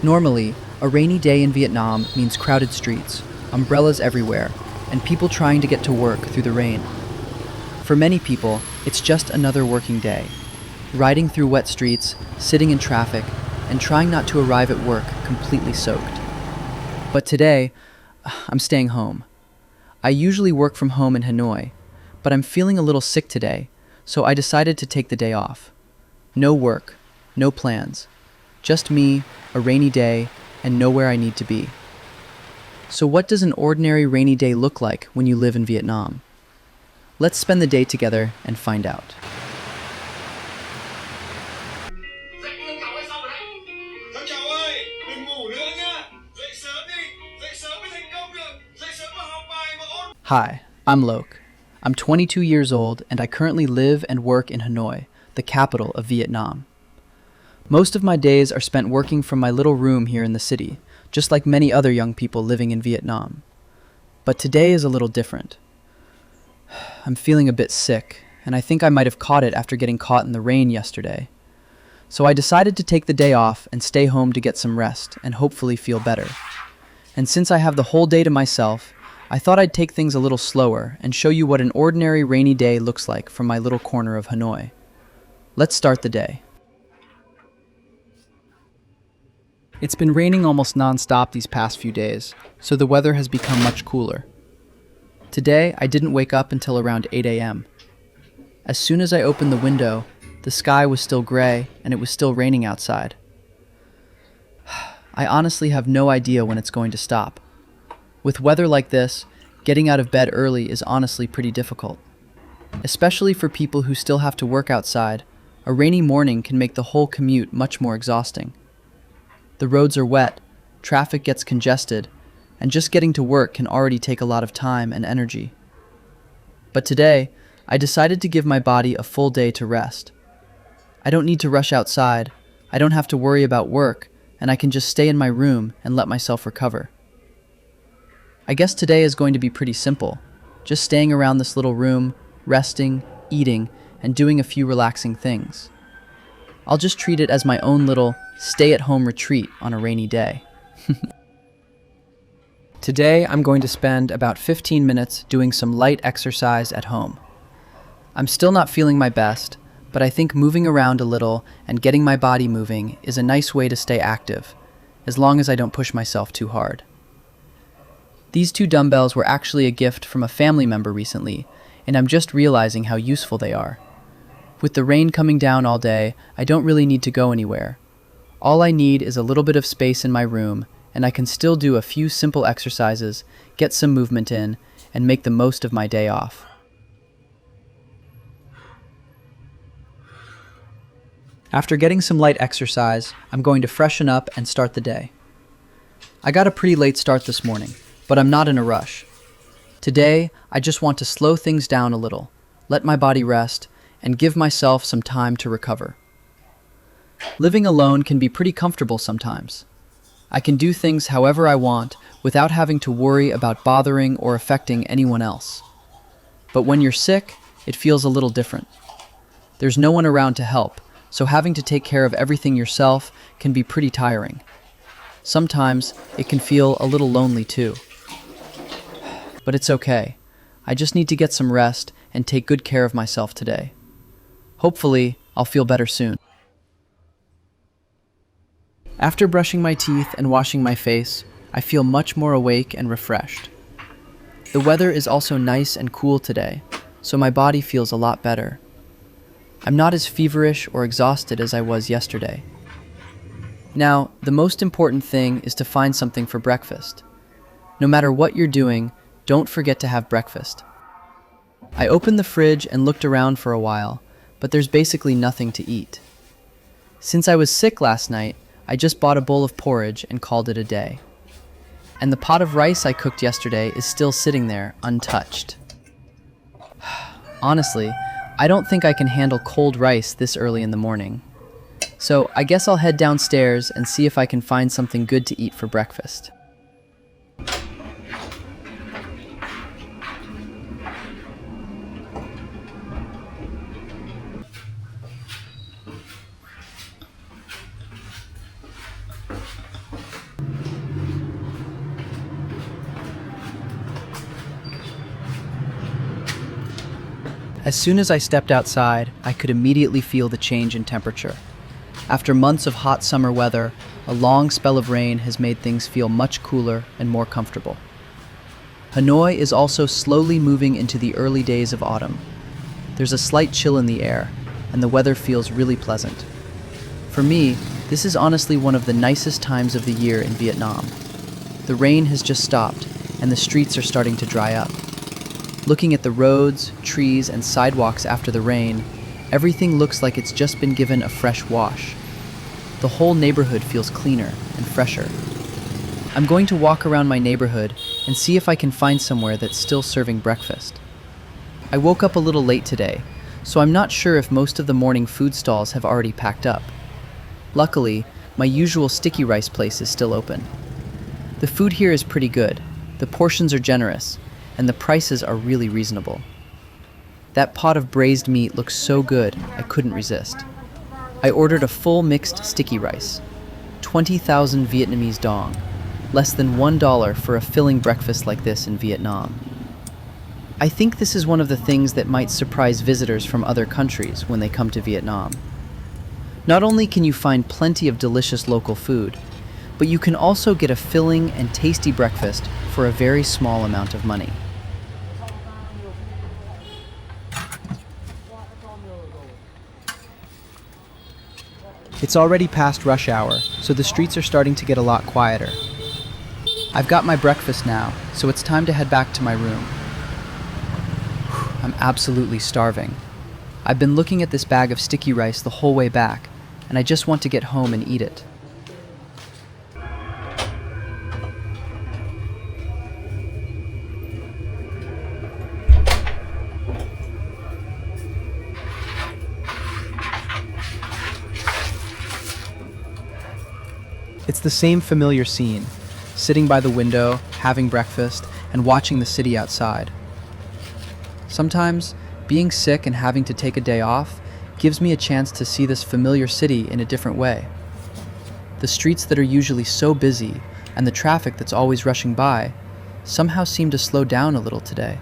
Normally, a rainy day in Vietnam means crowded streets, umbrellas everywhere, and people trying to get to work through the rain. For many people, it's just another working day, riding through wet streets, sitting in traffic, and trying not to arrive at work completely soaked. But today, I'm staying home. I usually work from home in Hanoi, but I'm feeling a little sick today, so I decided to take the day off. No work, no plans, just me, a rainy day, and nowhere I need to be. So what does an ordinary rainy day look like when you live in Vietnam? Let's spend the day together and find out. Thằng cháu ơi, đừng ngủ nữa nha. Dậy sớm đi, dậy sớm mới thành công được. Dậy sớm mà học bài mà ôn. Hi, I'm Lok. I'm 22 years old and I currently live and work in Hanoi, the capital of Vietnam. Most of my days are spent working from my little room here in the city, just like many other young people living in Vietnam. But today is a little different. I'm feeling a bit sick, and I think I might have caught it after getting caught in the rain yesterday. So I decided to take the day off and stay home to get some rest and hopefully feel better. And since I have the whole day to myself, I thought I'd take things a little slower and show you what an ordinary rainy day looks like from my little corner of Hanoi. Let's start the day. It's been raining almost non-stop these past few days, so the weather has become much cooler. Today, I didn't wake up until around 8 a.m. As soon as I opened the window, the sky was still gray and it was still raining outside. I honestly have no idea when it's going to stop. With weather like this, getting out of bed early is honestly pretty difficult. Especially for people who still have to work outside, a rainy morning can make the whole commute much more exhausting. The roads are wet, traffic gets congested, and just getting to work can already take a lot of time and energy. But today, I decided to give my body a full day to rest. I don't need to rush outside, I don't have to worry about work, and I can just stay in my room and let myself recover. I guess today is going to be pretty simple, just staying around this little room, resting, eating, and doing a few relaxing things. I'll just treat it as my own little stay-at-home retreat on a rainy day. Today, I'm going to spend about 15 minutes doing some light exercise at home. I'm still not feeling my best, but I think moving around a little and getting my body moving is a nice way to stay active, as long as I don't push myself too hard. These two dumbbells were actually a gift from a family member recently, and I'm just realizing how useful they are. With the rain coming down all day, I don't really need to go anywhere. All I need is a little bit of space in my room, and I can still do a few simple exercises, get some movement in, and make the most of my day off. After getting some light exercise, I'm going to freshen up and start the day. I got a pretty late start this morning, but I'm not in a rush. Today, I just want to slow things down a little, let my body rest, and give myself some time to recover. Living alone can be pretty comfortable sometimes. I can do things however I want without having to worry about bothering or affecting anyone else. But when you're sick, it feels a little different. There's no one around to help, so having to take care of everything yourself can be pretty tiring. Sometimes it can feel a little lonely too. But it's okay. I just need to get some rest and take good care of myself today. Hopefully, I'll feel better soon. After brushing my teeth and washing my face, I feel much more awake and refreshed. The weather is also nice and cool today, so my body feels a lot better. I'm not as feverish or exhausted as I was yesterday. Now, the most important thing is to find something for breakfast. No matter what you're doing, don't forget to have breakfast. I opened the fridge and looked around for a while, but there's basically nothing to eat. Since I was sick last night, I just bought a bowl of porridge and called it a day. And the pot of rice I cooked yesterday is still sitting there, untouched. Honestly, I don't think I can handle cold rice this early in the morning. So I guess I'll head downstairs and see if I can find something good to eat for breakfast. As soon as I stepped outside, I could immediately feel the change in temperature. After months of hot summer weather, a long spell of rain has made things feel much cooler and more comfortable. Hanoi is also slowly moving into the early days of autumn. There's a slight chill in the air, and the weather feels really pleasant. For me, this is honestly one of the nicest times of the year in Vietnam. The rain has just stopped, and the streets are starting to dry up. Looking at the roads, trees, and sidewalks after the rain, everything looks like it's just been given a fresh wash. The whole neighborhood feels cleaner and fresher. I'm going to walk around my neighborhood and see if I can find somewhere that's still serving breakfast. I woke up a little late today, so I'm not sure if most of the morning food stalls have already packed up. Luckily, my usual sticky rice place is still open. The food here is pretty good, the portions are generous, and the prices are really reasonable. That pot of braised meat looks so good, I couldn't resist. I ordered a full mixed sticky rice, 20,000 Vietnamese dong, less than $1 for a filling breakfast like this in Vietnam. I think this is one of the things that might surprise visitors from other countries when they come to Vietnam. Not only can you find plenty of delicious local food, but you can also get a filling and tasty breakfast for a very small amount of money. It's already past rush hour, so the streets are starting to get a lot quieter. I've got my breakfast now, so it's time to head back to my room. I'm absolutely starving. I've been looking at this bag of sticky rice the whole way back, and I just want to get home and eat it. It's the same familiar scene, sitting by the window, having breakfast, and watching the city outside. Sometimes, being sick and having to take a day off gives me a chance to see this familiar city in a different way. The streets that are usually so busy, and the traffic that's always rushing by, somehow seem to slow down a little today.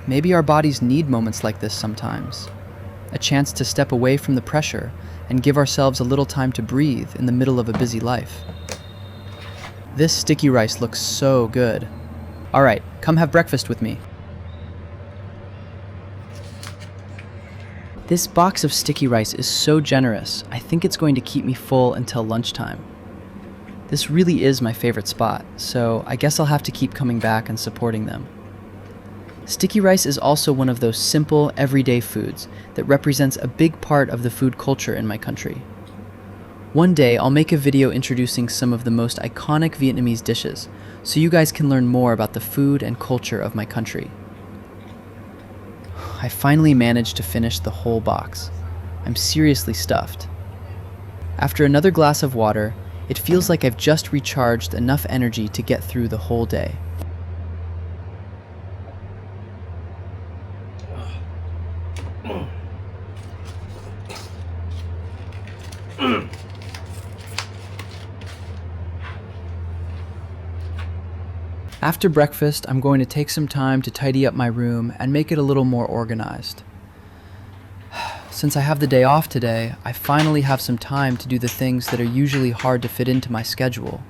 Maybe our bodies need moments like this sometimes. A chance to step away from the pressure and give ourselves a little time to breathe in the middle of a busy life. This sticky rice looks so good. All right, come have breakfast with me. This box of sticky rice is so generous, I think it's going to keep me full until lunchtime. This really is my favorite spot, so I guess I'll have to keep coming back and supporting them. Sticky rice is also one of those simple, everyday foods that represents a big part of the food culture in my country. One day, I'll make a video introducing some of the most iconic Vietnamese dishes, so you guys can learn more about the food and culture of my country. I finally managed to finish the whole box. I'm seriously stuffed. After another glass of water, it feels like I've just recharged enough energy to get through the whole day. After breakfast, I'm going to take some time to tidy up my room and make it a little more organized. Since I have the day off today, I finally have some time to do the things that are usually hard to fit into my schedule.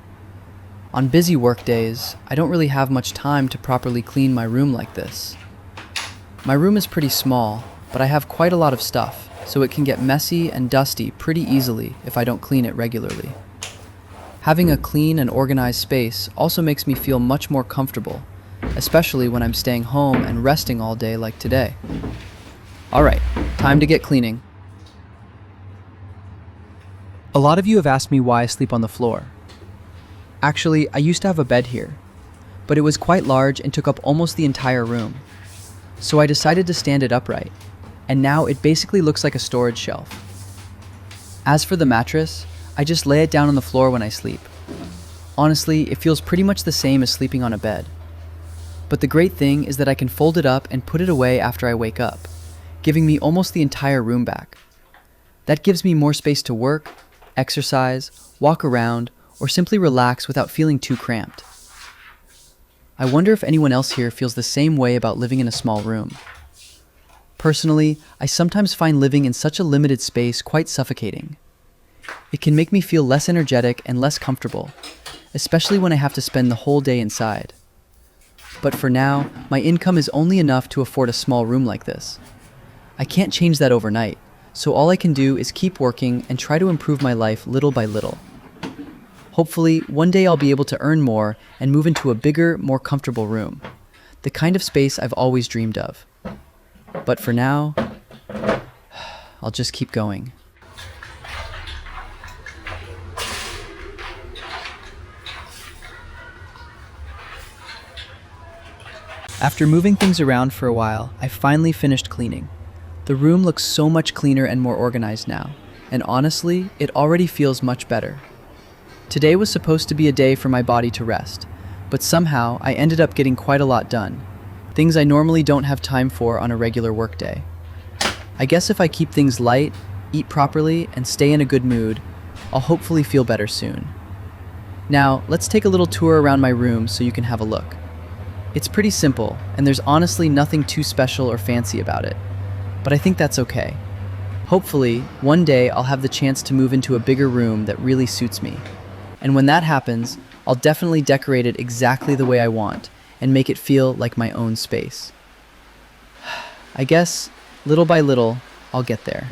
On busy work days, I don't really have much time to properly clean my room like this. My room is pretty small, but I have quite a lot of stuff, so it can get messy and dusty pretty easily if I don't clean it regularly. Having a clean and organized space also makes me feel much more comfortable, especially when I'm staying home and resting all day like today. Alright, time to get cleaning. A lot of you have asked me why I sleep on the floor. Actually, I used to have a bed here, but it was quite large and took up almost the entire room. So I decided to stand it upright, and now it basically looks like a storage shelf. As for the mattress, I just lay it down on the floor when I sleep. Honestly, it feels pretty much the same as sleeping on a bed. But the great thing is that I can fold it up and put it away after I wake up, giving me almost the entire room back. That gives me more space to work, exercise, walk around, or simply relax without feeling too cramped. I wonder if anyone else here feels the same way about living in a small room. Personally, I sometimes find living in such a limited space quite suffocating. It can make me feel less energetic and less comfortable, especially when I have to spend the whole day inside. But for now, my income is only enough to afford a small room like this. I can't change that overnight, so all I can do is keep working and try to improve my life little by little. Hopefully, one day I'll be able to earn more and move into a bigger, more comfortable room, the kind of space I've always dreamed of. But for now, I'll just keep going. After moving things around for a while, I finally finished cleaning. The room looks so much cleaner and more organized now, and honestly, it already feels much better. Today was supposed to be a day for my body to rest, but somehow I ended up getting quite a lot done, things I normally don't have time for on a regular workday. I guess if I keep things light, eat properly, and stay in a good mood, I'll hopefully feel better soon. Now, let's take a little tour around my room so you can have a look. It's pretty simple, and there's honestly nothing too special or fancy about it, but I think that's okay. Hopefully, one day I'll have the chance to move into a bigger room that really suits me. And when that happens, I'll definitely decorate it exactly the way I want and make it feel like my own space. I guess, little by little, I'll get there.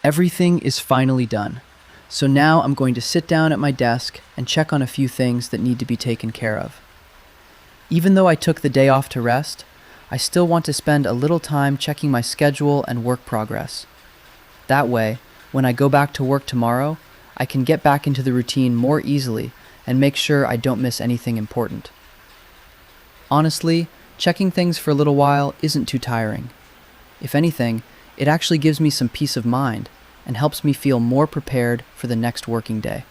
Everything is finally done. So now I'm going to sit down at my desk and check on a few things that need to be taken care of. Even though I took the day off to rest, I still want to spend a little time checking my schedule and work progress. That way, when I go back to work tomorrow, I can get back into the routine more easily and make sure I don't miss anything important. Honestly, checking things for a little while isn't too tiring. If anything, it actually gives me some peace of mind and helps me feel more prepared for the next working day.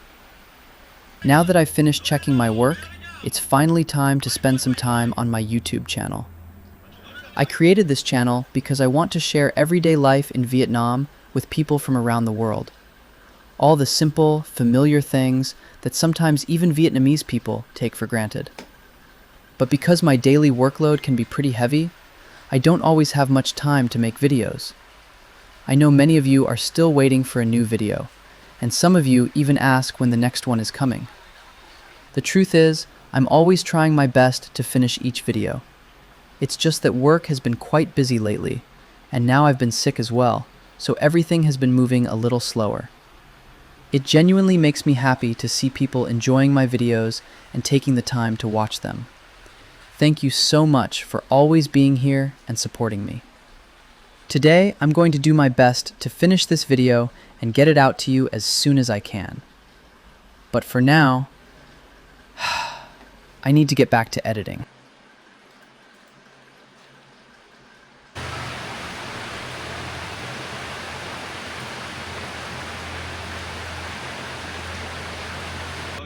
Now that I've finished checking my work, it's finally time to spend some time on my YouTube channel. I created this channel because I want to share everyday life in Vietnam with people from around the world. All the simple, familiar things that sometimes even Vietnamese people take for granted. But because my daily workload can be pretty heavy, I don't always have much time to make videos. I know many of you are still waiting for a new video, and some of you even ask when the next one is coming. The truth is, I'm always trying my best to finish each video. It's just that work has been quite busy lately, and now I've been sick as well, so everything has been moving a little slower. It genuinely makes me happy to see people enjoying my videos and taking the time to watch them. Thank you so much for always being here and supporting me. Today, I'm going to do my best to finish this video and get it out to you as soon as I can. But for now, I need to get back to editing.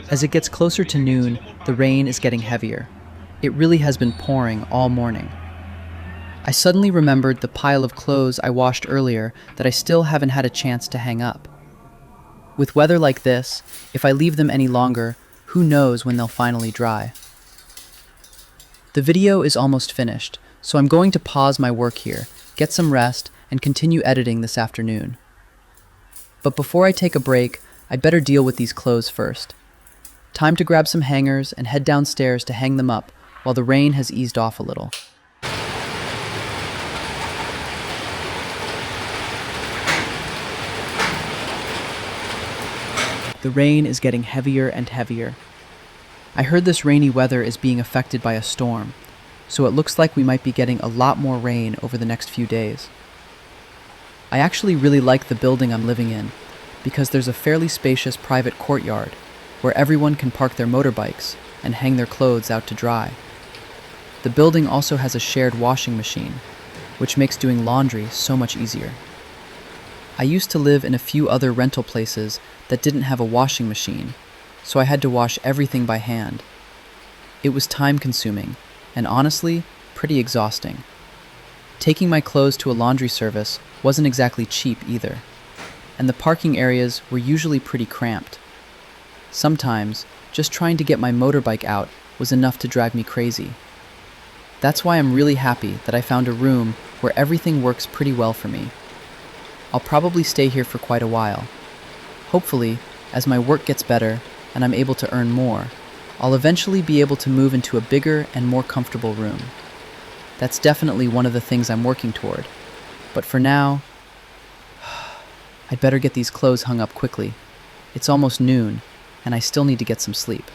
As it gets closer to noon, the rain is getting heavier. It really has been pouring all morning. I suddenly remembered the pile of clothes I washed earlier that I still haven't had a chance to hang up. With weather like this, if I leave them any longer, who knows when they'll finally dry. The video is almost finished, so I'm going to pause my work here, get some rest, and continue editing this afternoon. But before I take a break, I'd better deal with these clothes first. Time to grab some hangers and head downstairs to hang them up while the rain has eased off a little. The rain is getting heavier and heavier. I heard this rainy weather is being affected by a storm, so it looks like we might be getting a lot more rain over the next few days. I actually really like the building I'm living in because there's a fairly spacious private courtyard where everyone can park their motorbikes and hang their clothes out to dry. The building also has a shared washing machine, which makes doing laundry so much easier. I used to live in a few other rental places that didn't have a washing machine, so I had to wash everything by hand. It was time-consuming, and honestly, pretty exhausting. Taking my clothes to a laundry service wasn't exactly cheap either, and the parking areas were usually pretty cramped. Sometimes, just trying to get my motorbike out was enough to drive me crazy. That's why I'm really happy that I found a room where everything works pretty well for me. I'll probably stay here for quite a while. Hopefully, as my work gets better and I'm able to earn more, I'll eventually be able to move into a bigger and more comfortable room. That's definitely one of the things I'm working toward. But for now, I'd better get these clothes hung up quickly. It's almost noon, and I still need to get some sleep.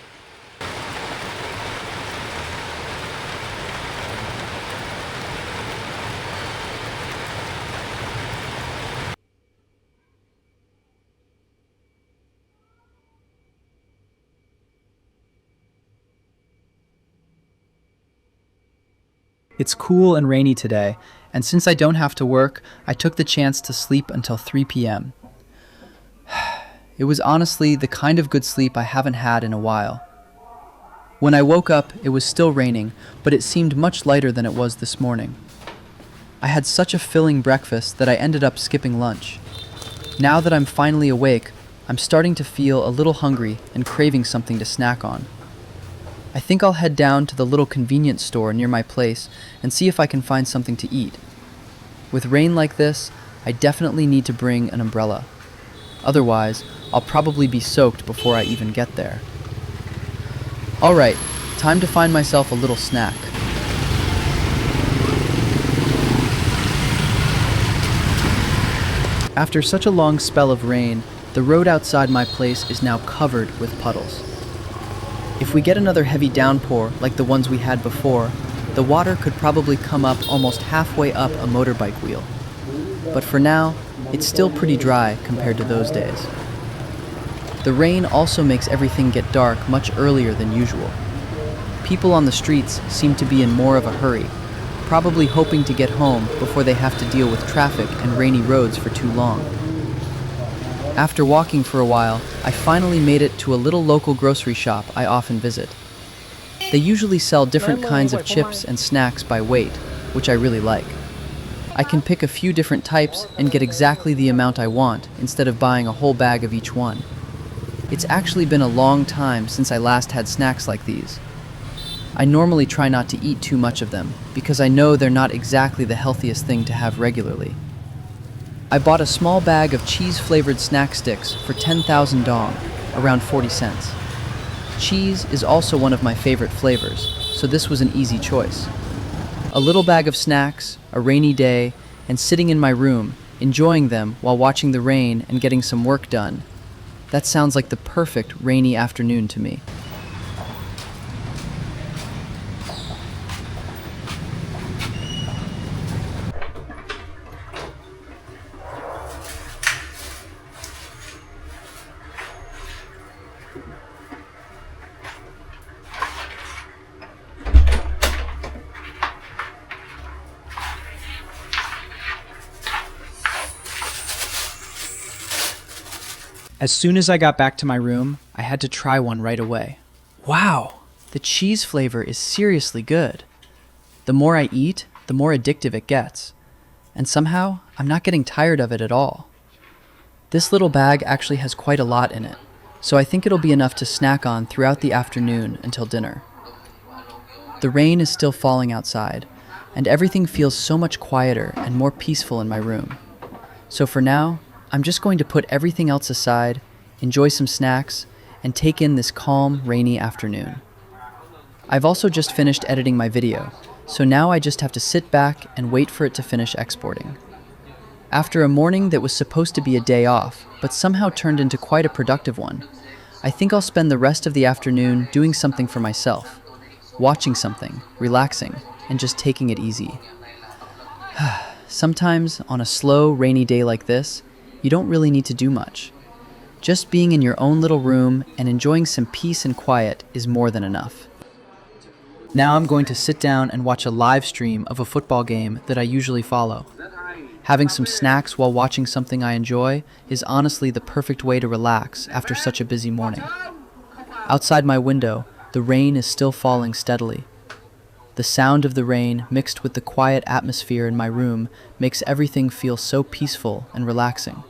It's cool and rainy today, and since I don't have to work, I took the chance to sleep until 3 p.m. It was honestly the kind of good sleep I haven't had in a while. When I woke up, it was still raining, but it seemed much lighter than it was this morning. I had such a filling breakfast that I ended up skipping lunch. Now that I'm finally awake, I'm starting to feel a little hungry and craving something to snack on. I think I'll head down to the little convenience store near my place and see if I can find something to eat. With rain like this, I definitely need to bring an umbrella. Otherwise, I'll probably be soaked before I even get there. Alright, time to find myself a little snack. After such a long spell of rain, the road outside my place is now covered with puddles. If we get another heavy downpour like the ones we had before, the water could probably come up almost halfway up a motorbike wheel. But for now, it's still pretty dry compared to those days. The rain also makes everything get dark much earlier than usual. People on the streets seem to be in more of a hurry, probably hoping to get home before they have to deal with traffic and rainy roads for too long. After walking for a while, I finally made it to a little local grocery shop I often visit. They usually sell different kinds of chips and snacks by weight, which I really like. I can pick a few different types and get exactly the amount I want instead of buying a whole bag of each one. It's actually been a long time since I last had snacks like these. I normally try not to eat too much of them because I know they're not exactly the healthiest thing to have regularly. I bought a small bag of cheese-flavored snack sticks for 10,000 dong, around 40 cents. Cheese is also one of my favorite flavors, so this was an easy choice. A little bag of snacks, a rainy day, and sitting in my room, enjoying them while watching the rain and getting some work done. That sounds like the perfect rainy afternoon to me. As soon as I got back to my room, I had to try one right away. Wow, the cheese flavor is seriously good. The more I eat, the more addictive it gets. And somehow, I'm not getting tired of it at all. This little bag actually has quite a lot in it, so I think it'll be enough to snack on throughout the afternoon until dinner. The rain is still falling outside, and everything feels so much quieter and more peaceful in my room. So for now, I'm just going to put everything else aside, enjoy some snacks, and take in this calm, rainy afternoon. I've also just finished editing my video, so now I just have to sit back and wait for it to finish exporting. After a morning that was supposed to be a day off, but somehow turned into quite a productive one, I think I'll spend the rest of the afternoon doing something for myself, watching something, relaxing, and just taking it easy. Sometimes, on a slow, rainy day like this, you don't really need to do much. Just being in your own little room and enjoying some peace and quiet is more than enough. Now I'm going to sit down and watch a live stream of a football game that I usually follow. Having some snacks while watching something I enjoy is honestly the perfect way to relax after such a busy morning. Outside my window, the rain is still falling steadily. The sound of the rain mixed with the quiet atmosphere in my room makes everything feel so peaceful and relaxing.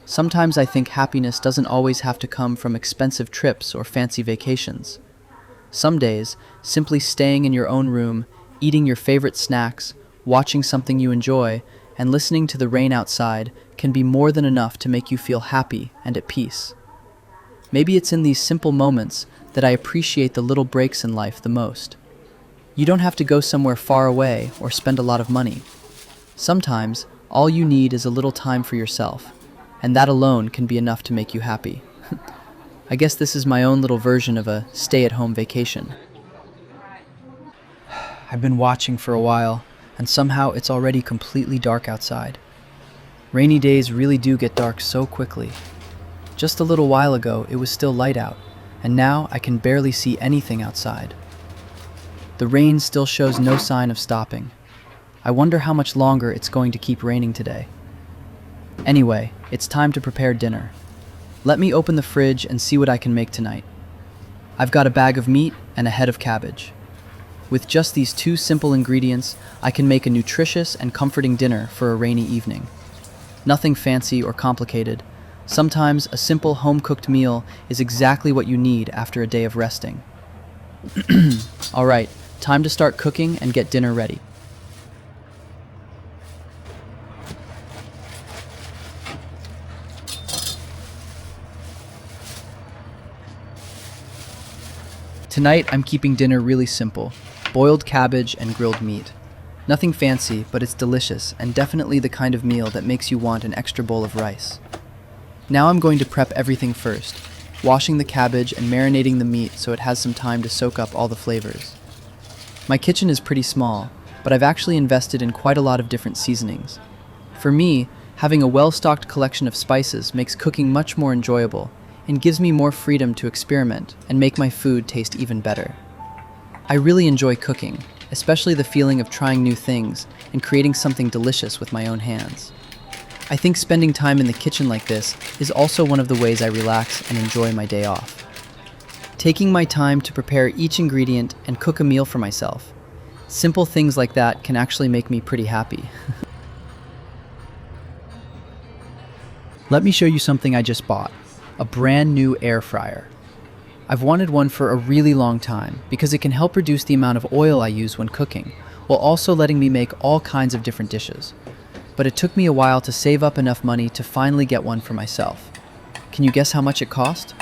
Sometimes I think happiness doesn't always have to come from expensive trips or fancy vacations. Some days, simply staying in your own room, eating your favorite snacks, watching something you enjoy, and listening to the rain outside can be more than enough to make you feel happy and at peace. Maybe it's in these simple moments that I appreciate the little breaks in life the most. You don't have to go somewhere far away or spend a lot of money. Sometimes, all you need is a little time for yourself, and that alone can be enough to make you happy. I guess this is my own little version of a stay-at-home vacation. I've been watching for a while, and somehow it's already completely dark outside. Rainy days really do get dark so quickly. Just a little while ago, it was still light out, and now I can barely see anything outside. The rain still shows no sign of stopping. I wonder how much longer it's going to keep raining today. Anyway, it's time to prepare dinner. Let me open the fridge and see what I can make tonight. I've got a bag of meat and a head of cabbage. With just these two simple ingredients, I can make a nutritious and comforting dinner for a rainy evening. Nothing fancy or complicated. Sometimes a simple home-cooked meal is exactly what you need after a day of resting. All right, time to start cooking and get dinner ready. Tonight, I'm keeping dinner really simple. Boiled cabbage and grilled meat. Nothing fancy, but it's delicious and definitely the kind of meal that makes you want an extra bowl of rice. Now I'm going to prep everything first, washing the cabbage and marinating the meat so it has some time to soak up all the flavors. My kitchen is pretty small, but I've actually invested in quite a lot of different seasonings. For me, having a well-stocked collection of spices makes cooking much more enjoyable and gives me more freedom to experiment and make my food taste even better. I really enjoy cooking, especially the feeling of trying new things and creating something delicious with my own hands. I think spending time in the kitchen like this is also one of the ways I relax and enjoy my day off. Taking my time to prepare each ingredient and cook a meal for myself. Simple things like that can actually make me pretty happy. Let me show you something I just bought, a brand new air fryer. I've wanted one for a really long time because it can help reduce the amount of oil I use when cooking, while also letting me make all kinds of different dishes. But it took me a while to save up enough money to finally get one for myself. Can you guess how much it cost?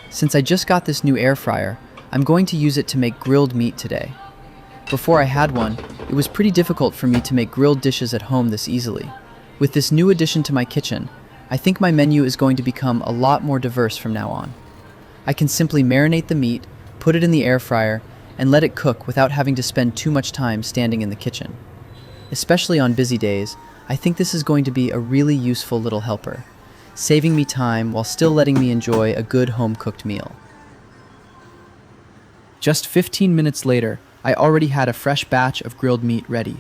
Since I just got this new air fryer, I'm going to use it to make grilled meat today. Before I had one, it was pretty difficult for me to make grilled dishes at home this easily. With this new addition to my kitchen, I think my menu is going to become a lot more diverse from now on. I can simply marinate the meat, put it in the air fryer, and let it cook without having to spend too much time standing in the kitchen. Especially on busy days, I think this is going to be a really useful little helper, saving me time while still letting me enjoy a good home-cooked meal. Just 15 minutes later, I already had a fresh batch of grilled meat ready.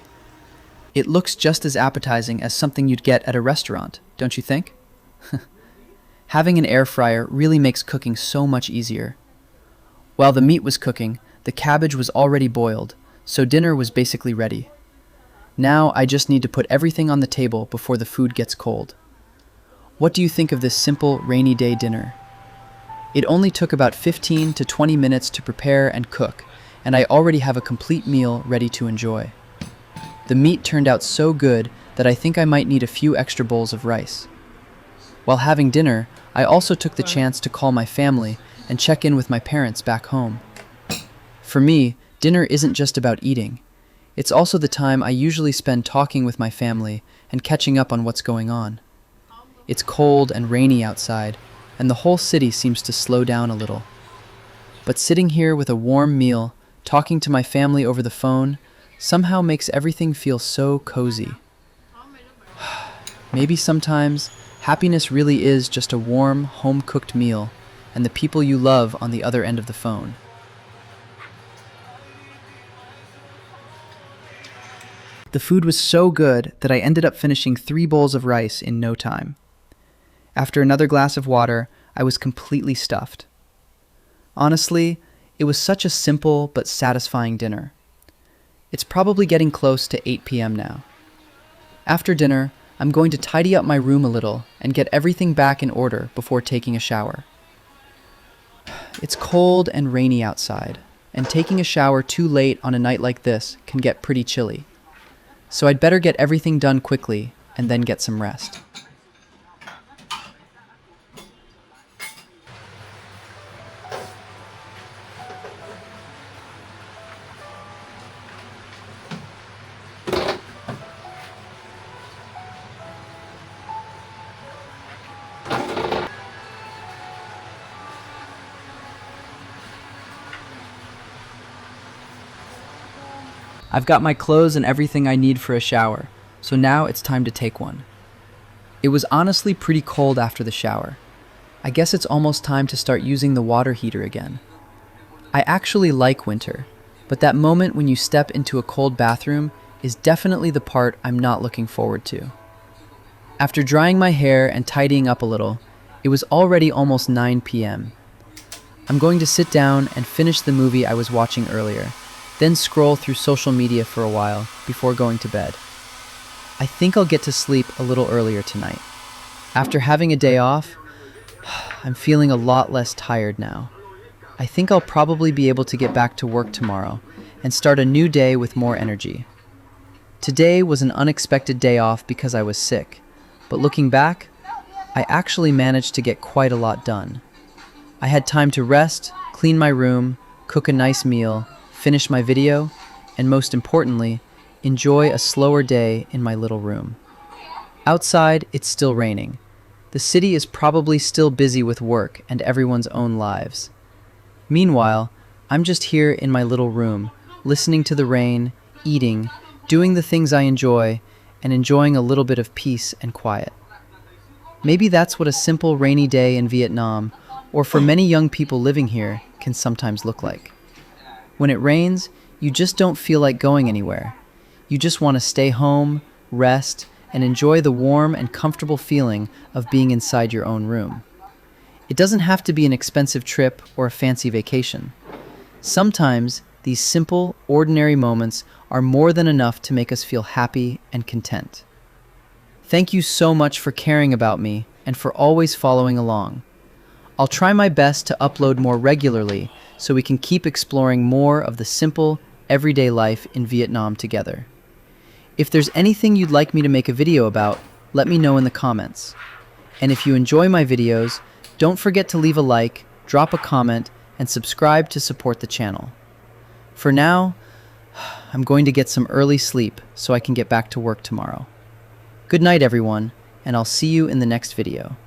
It looks just as appetizing as something you'd get at a restaurant, don't you think? Having an air fryer really makes cooking so much easier. While the meat was cooking, the cabbage was already boiled, so dinner was basically ready. Now I just need to put everything on the table before the food gets cold. What do you think of this simple rainy day dinner? It only took about 15 to 20 minutes to prepare and cook, and I already have a complete meal ready to enjoy. The meat turned out so good that I think I might need a few extra bowls of rice. While having dinner, I also took the chance to call my family and check in with my parents back home. For me, dinner isn't just about eating. It's also the time I usually spend talking with my family and catching up on what's going on. It's cold and rainy outside, and the whole city seems to slow down a little. But sitting here with a warm meal, talking to my family over the phone, somehow makes everything feel so cozy. Maybe sometimes happiness really is just a warm, home-cooked meal and the people you love on the other end of the phone. The food was so good that I ended up finishing 3 bowls of rice in no time. After another glass of water, I was completely stuffed. Honestly, it was such a simple but satisfying dinner. It's probably getting close to 8 p.m. now. After dinner, I'm going to tidy up my room a little and get everything back in order before taking a shower. It's cold and rainy outside, and taking a shower too late on a night like this can get pretty chilly. So I'd better get everything done quickly and then get some rest. I've got my clothes and everything I need for a shower, so now it's time to take one. It was honestly pretty cold after the shower. I guess it's almost time to start using the water heater again. I actually like winter, but that moment when you step into a cold bathroom is definitely the part I'm not looking forward to. After drying my hair and tidying up a little, it was already almost 9 p.m. I'm going to sit down and finish the movie I was watching earlier, then scroll through social media for a while before going to bed. I think I'll get to sleep a little earlier tonight. After having a day off, I'm feeling a lot less tired now. I think I'll probably be able to get back to work tomorrow and start a new day with more energy. Today was an unexpected day off because I was sick, but looking back, I actually managed to get quite a lot done. I had time to rest, clean my room, cook a nice meal, finish my video, and most importantly, enjoy a slower day in my little room. Outside, it's still raining. The city is probably still busy with work and everyone's own lives. Meanwhile, I'm just here in my little room, listening to the rain, eating, doing the things I enjoy, and enjoying a little bit of peace and quiet. Maybe that's what a simple rainy day in Vietnam, or for many young people living here, can sometimes look like. When it rains, you just don't feel like going anywhere. You just want to stay home, rest, and enjoy the warm and comfortable feeling of being inside your own room. It doesn't have to be an expensive trip or a fancy vacation. Sometimes, these simple, ordinary moments are more than enough to make us feel happy and content. Thank you so much for caring about me and for always following along. I'll try my best to upload more regularly so we can keep exploring more of the simple, everyday life in Vietnam together. If there's anything you'd like me to make a video about, let me know in the comments. And if you enjoy my videos, don't forget to leave a like, drop a comment, and subscribe to support the channel. For now, I'm going to get some early sleep so I can get back to work tomorrow. Good night, everyone, and I'll see you in the next video.